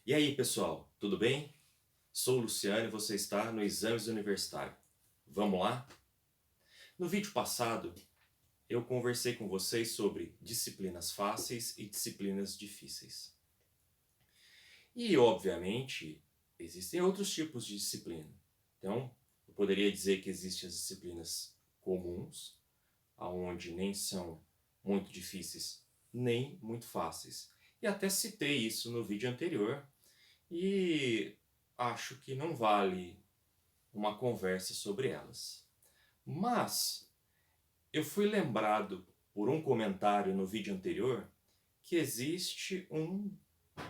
E aí, pessoal, tudo bem? Sou o Luciano e você está no Exames Universitário. Vamos lá? No vídeo passado, eu conversei com vocês sobre disciplinas fáceis e disciplinas difíceis. E, obviamente, existem outros tipos de disciplina. Então, eu poderia dizer que existem as disciplinas comuns, aonde nem são muito difíceis, nem muito fáceis. E até citei isso no vídeo anterior, e acho que não vale uma conversa sobre elas. Mas eu fui lembrado por um comentário no vídeo anterior que existe um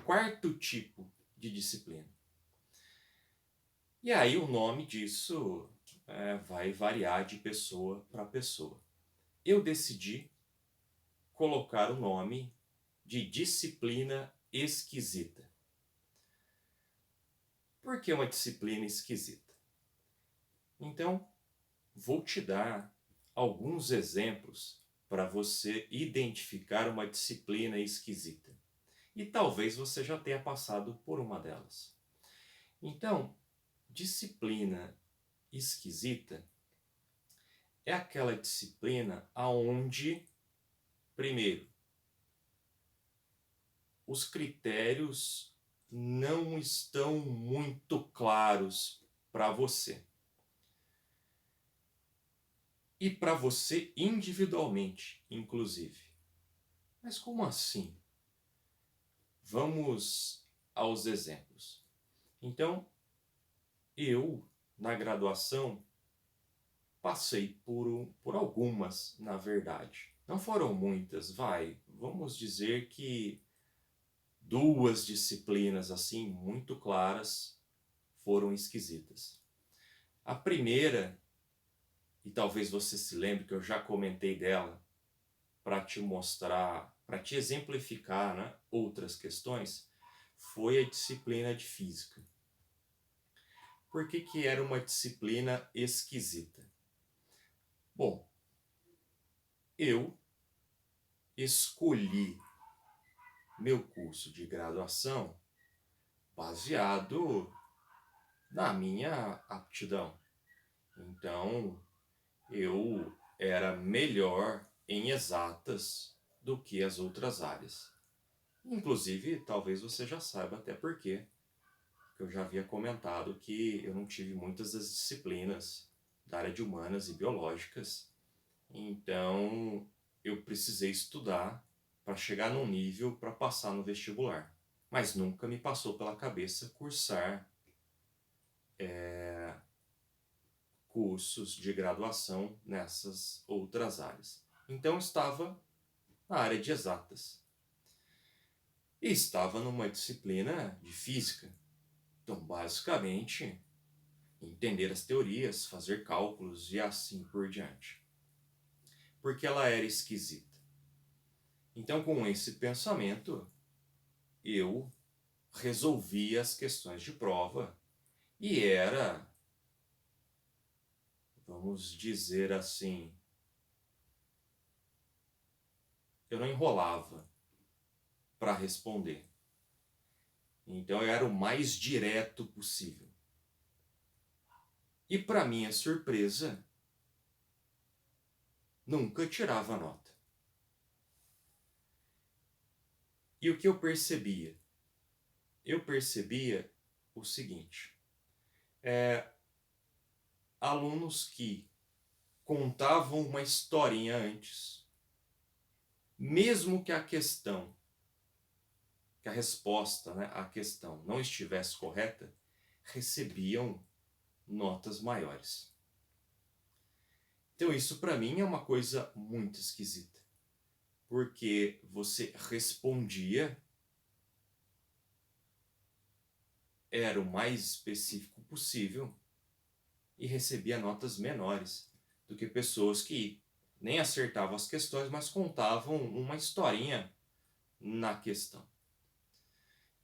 quarto tipo de disciplina. E aí o nome disso vai variar de pessoa para pessoa. Eu decidi colocar o nome de disciplina esquisita. Por que uma disciplina esquisita? Então, vou te dar alguns exemplos para você identificar uma disciplina esquisita. E talvez você já tenha passado por uma delas. Então, disciplina esquisita é aquela disciplina aonde, primeiro, os critérios não estão muito claros para você. E para você individualmente, inclusive. Mas como assim? Vamos aos exemplos. Então, eu, na graduação, passei por algumas, na verdade. Não foram muitas, vamos dizer que 2 disciplinas assim, muito claras, foram esquisitas. A primeira, e talvez você se lembre que eu já comentei dela, para te mostrar, para te exemplificar, né, outras questões, foi a disciplina de física. Por que era uma disciplina esquisita? Bom, eu escolhi meu curso de graduação baseado na minha aptidão. Então, eu era melhor em exatas do que as outras áreas. Inclusive, talvez você já saiba até por quê. Que eu já havia comentado que eu não tive muitas das disciplinas da área de humanas e biológicas. Então, eu precisei estudar para chegar num nível para passar no vestibular. Mas nunca me passou pela cabeça cursar cursos de graduação nessas outras áreas. Então, estava na área de exatas. E estava numa disciplina de física. Então, basicamente, entender as teorias, fazer cálculos e assim por diante. Porque ela era esquisita. Então, com esse pensamento, eu resolvia as questões de prova e era, vamos dizer assim, eu não enrolava para responder. Então, eu era o mais direto possível. E, para minha surpresa, nunca tirava nota. E o que eu percebia? Eu percebia o seguinte: alunos que contavam uma historinha antes, mesmo que a questão, que a resposta, né, à questão não estivesse correta, recebiam notas maiores. Então isso para mim é uma coisa muito esquisita, porque você respondia, era o mais específico possível e recebia notas menores do que pessoas que nem acertavam as questões, mas contavam uma historinha na questão.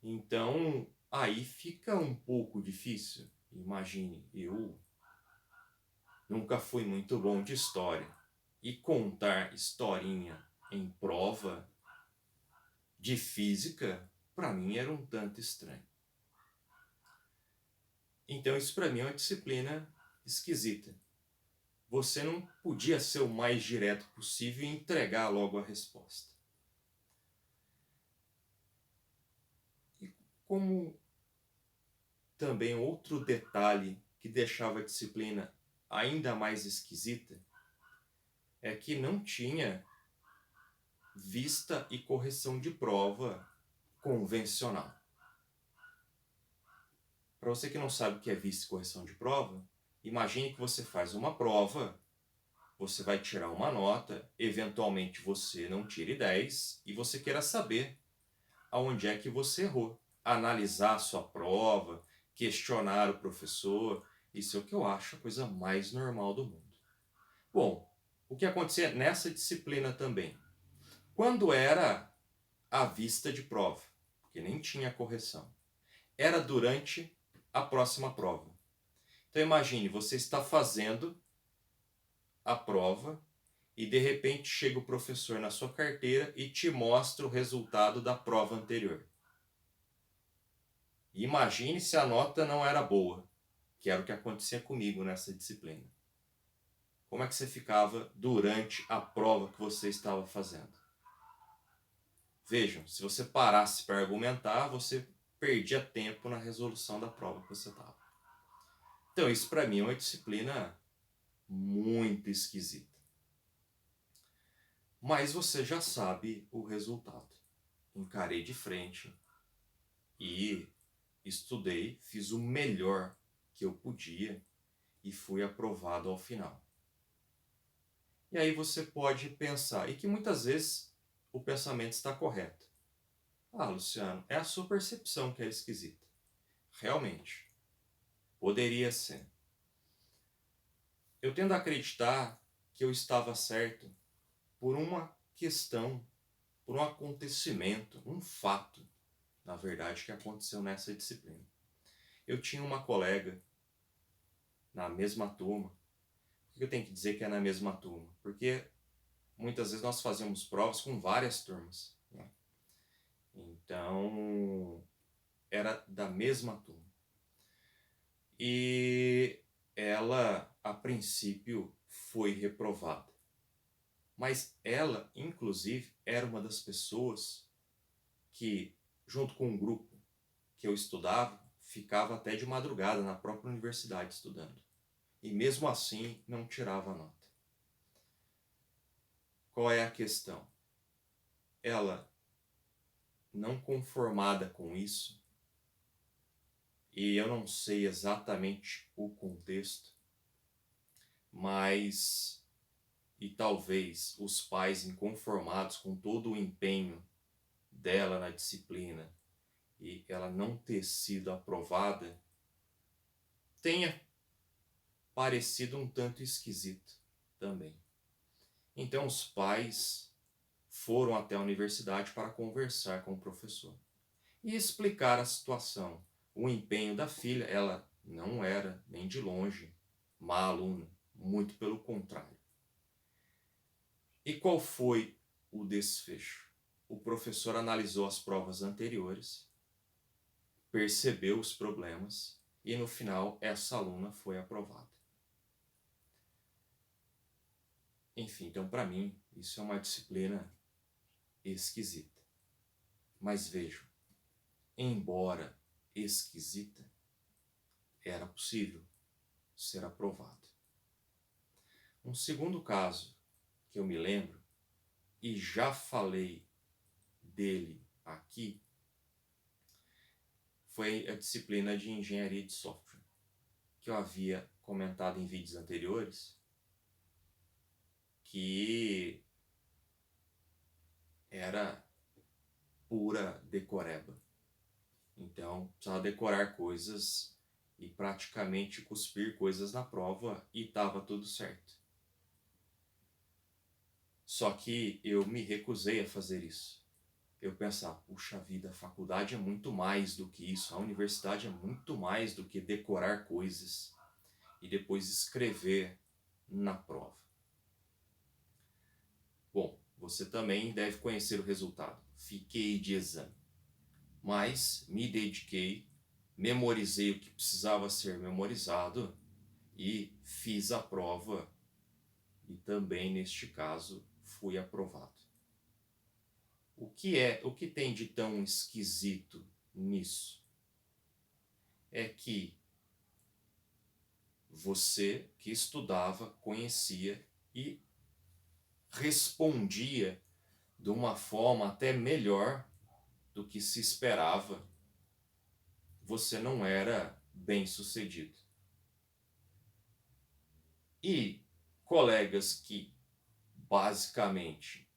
Então, aí fica um pouco difícil. Imagine, eu nunca fui muito bom de história. E contar historinha em prova de física, para mim era um tanto estranho. Então isso para mim é uma disciplina esquisita. Você não podia ser o mais direto possível e entregar logo a resposta. E como também outro detalhe que deixava a disciplina ainda mais esquisita é que não tinha vista e correção de prova convencional. Para você que não sabe o que é vista e correção de prova, imagine que você faz uma prova, você vai tirar uma nota, eventualmente você não tire 10 e você queira saber aonde é que você errou. Analisar a sua prova, questionar o professor, isso é o que eu acho a coisa mais normal do mundo. Bom, o que acontecia nessa disciplina também? Quando era a vista de prova, porque nem tinha correção, era durante a próxima prova. Então imagine, você está fazendo a prova e de repente chega o professor na sua carteira e te mostra o resultado da prova anterior. Imagine se a nota não era boa, que era o que acontecia comigo nessa disciplina. Como é que você ficava durante a prova que você estava fazendo? Vejam, se você parasse para argumentar, você perdia tempo na resolução da prova que você estava. Então isso para mim é uma disciplina muito esquisita. Mas você já sabe o resultado. Encarei de frente e estudei, fiz o melhor que eu podia e fui aprovado ao final. E aí você pode pensar, e que muitas vezes o pensamento está correto. Ah, Luciano, é a sua percepção que é esquisita. Realmente, poderia ser. Eu tendo a acreditar que eu estava certo por uma questão, por um acontecimento, um fato, na verdade, que aconteceu nessa disciplina. Eu tinha uma colega na mesma turma. Por que eu tenho que dizer que é na mesma turma? Porque muitas vezes nós fazíamos provas com várias turmas, né? Então, era da mesma turma. E ela, a princípio, foi reprovada. Mas ela, inclusive, era uma das pessoas que, junto com um grupo que eu estudava, ficava até de madrugada na própria universidade estudando. E mesmo assim, não tirava a nota. Qual é a questão? Ela, não conformada com isso, e eu não sei exatamente o contexto, mas, e talvez os pais inconformados com todo o empenho dela na disciplina e ela não ter sido aprovada, tenha parecido um tanto esquisito também. Então os pais foram até a universidade para conversar com o professor e explicar a situação. O empenho da filha, ela não era nem de longe má aluna, muito pelo contrário. E qual foi o desfecho? O professor analisou as provas anteriores, percebeu os problemas e no final essa aluna foi aprovada. Enfim, então para mim isso é uma disciplina esquisita. Mas vejam, embora esquisita, era possível ser aprovado. Um segundo caso que eu me lembro, e já falei dele aqui, foi a disciplina de engenharia de software, que eu havia comentado em vídeos anteriores, que era pura decoreba. Então, precisava decorar coisas e praticamente cuspir coisas na prova e estava tudo certo. Só que eu me recusei a fazer isso. Eu pensava, puxa vida, a faculdade é muito mais do que isso, a universidade é muito mais do que decorar coisas e depois escrever na prova. Bom, você também deve conhecer o resultado. Fiquei de exame, mas me dediquei memorizei o que precisava ser memorizado e fiz a prova e também neste caso fui aprovado. O que tem de tão esquisito nisso? É que você que estudava, conhecia e respondia de uma forma até melhor do que se esperava, você não era bem-sucedido. E colegas que basicamente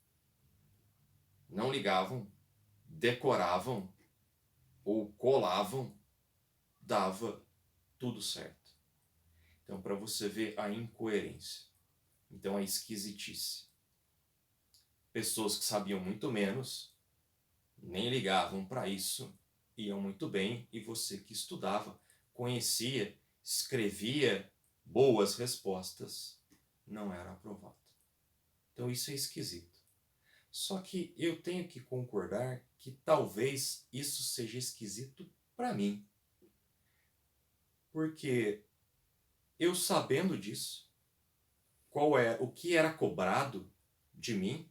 não ligavam, decoravam ou colavam, dava tudo certo. Então, para você ver a incoerência, então a esquisitice. Pessoas que sabiam muito menos, nem ligavam para isso, iam muito bem, e você que estudava, conhecia, escrevia boas respostas, não era aprovado. Então isso é esquisito. Só que eu tenho que concordar que talvez isso seja esquisito para mim. Porque eu sabendo disso, o que era cobrado de mim,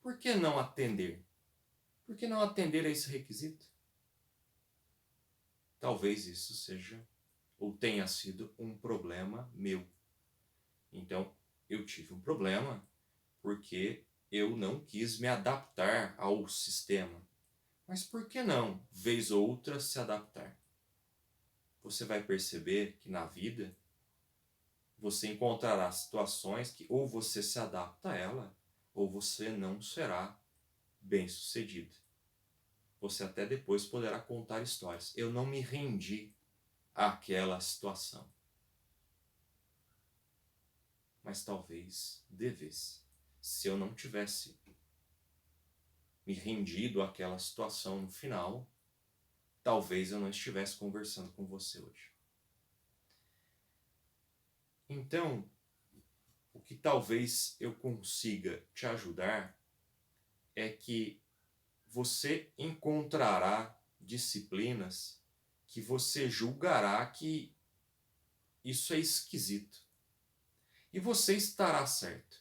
por que não atender? Por que não atender a esse requisito? Talvez isso seja ou tenha sido um problema meu. Então, eu tive um problema porque eu não quis me adaptar ao sistema. Mas por que não, vez ou outra, se adaptar? Você vai perceber que na vida você encontrará situações que ou você se adapta a ela, ou você não será bem-sucedido. Você até depois poderá contar histórias. Eu não me rendi àquela situação. Mas talvez devesse. Se eu não tivesse me rendido àquela situação no final, talvez eu não estivesse conversando com você hoje. Então, o que talvez eu consiga te ajudar é que você encontrará disciplinas que você julgará que isso é esquisito. E você estará certo.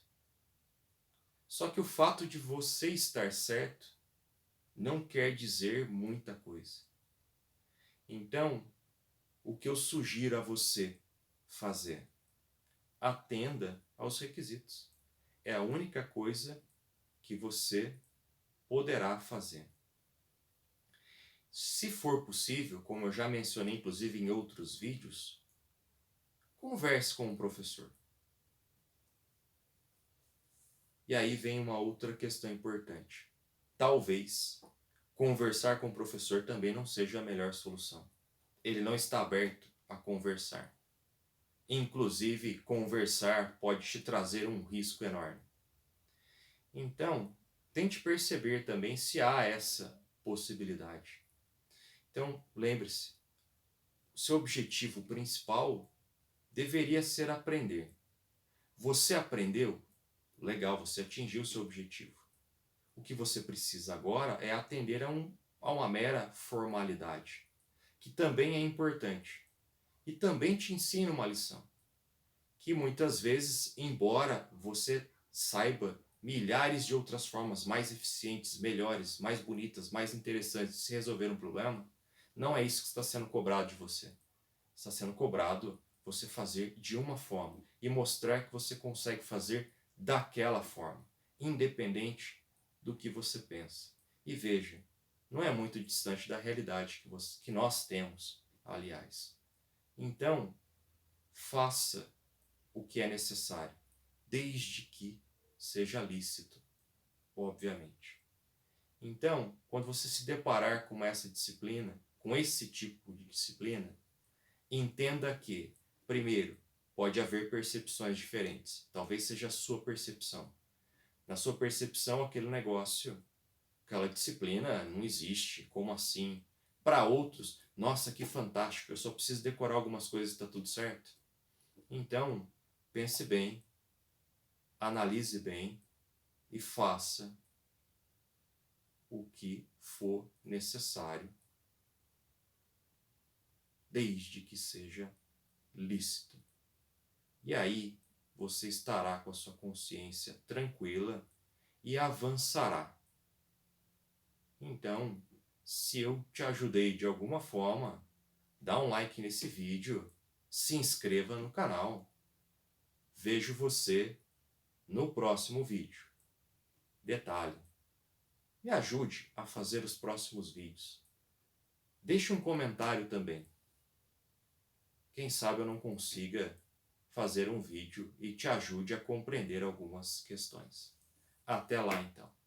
Só que o fato de você estar certo não quer dizer muita coisa. Então, o que eu sugiro a você fazer? Atenda aos requisitos. É a única coisa que você poderá fazer. Se for possível, como eu já mencionei inclusive em outros vídeos, converse com o professor. E aí vem uma outra questão importante. Talvez conversar com o professor também não seja a melhor solução. Ele não está aberto a conversar. Inclusive, conversar pode te trazer um risco enorme. Então, tente perceber também se há essa possibilidade. Então, lembre-se, o seu objetivo principal deveria ser aprender. Você aprendeu? Legal, você atingiu o seu objetivo. O que você precisa agora é atender a uma mera formalidade, que também é importante. E também te ensina uma lição, que muitas vezes, embora você saiba milhares de outras formas mais eficientes, melhores, mais bonitas, mais interessantes de se resolver um problema, não é isso que está sendo cobrado de você. Está sendo cobrado você fazer de uma forma e mostrar que você consegue fazer daquela forma, independente do que você pensa. E veja, não é muito distante da realidade que nós temos, aliás. Então, faça o que é necessário, desde que seja lícito, obviamente. Então, quando você se deparar com essa disciplina, com esse tipo de disciplina, entenda que, primeiro, pode haver percepções diferentes. Talvez seja a sua percepção. Na sua percepção, aquele negócio, aquela disciplina não existe. Como assim? Para outros, nossa, que fantástico, eu só preciso decorar algumas coisas e está tudo certo. Então, pense bem, analise bem e faça o que for necessário desde que seja lícito. E aí você estará com a sua consciência tranquila e avançará. Então, se eu te ajudei de alguma forma, dá um like nesse vídeo, se inscreva no canal. Vejo você no próximo vídeo. Detalhe, me ajude a fazer os próximos vídeos. Deixe um comentário também. Quem sabe eu não consiga fazer um vídeo e te ajude a compreender algumas questões. Até lá então.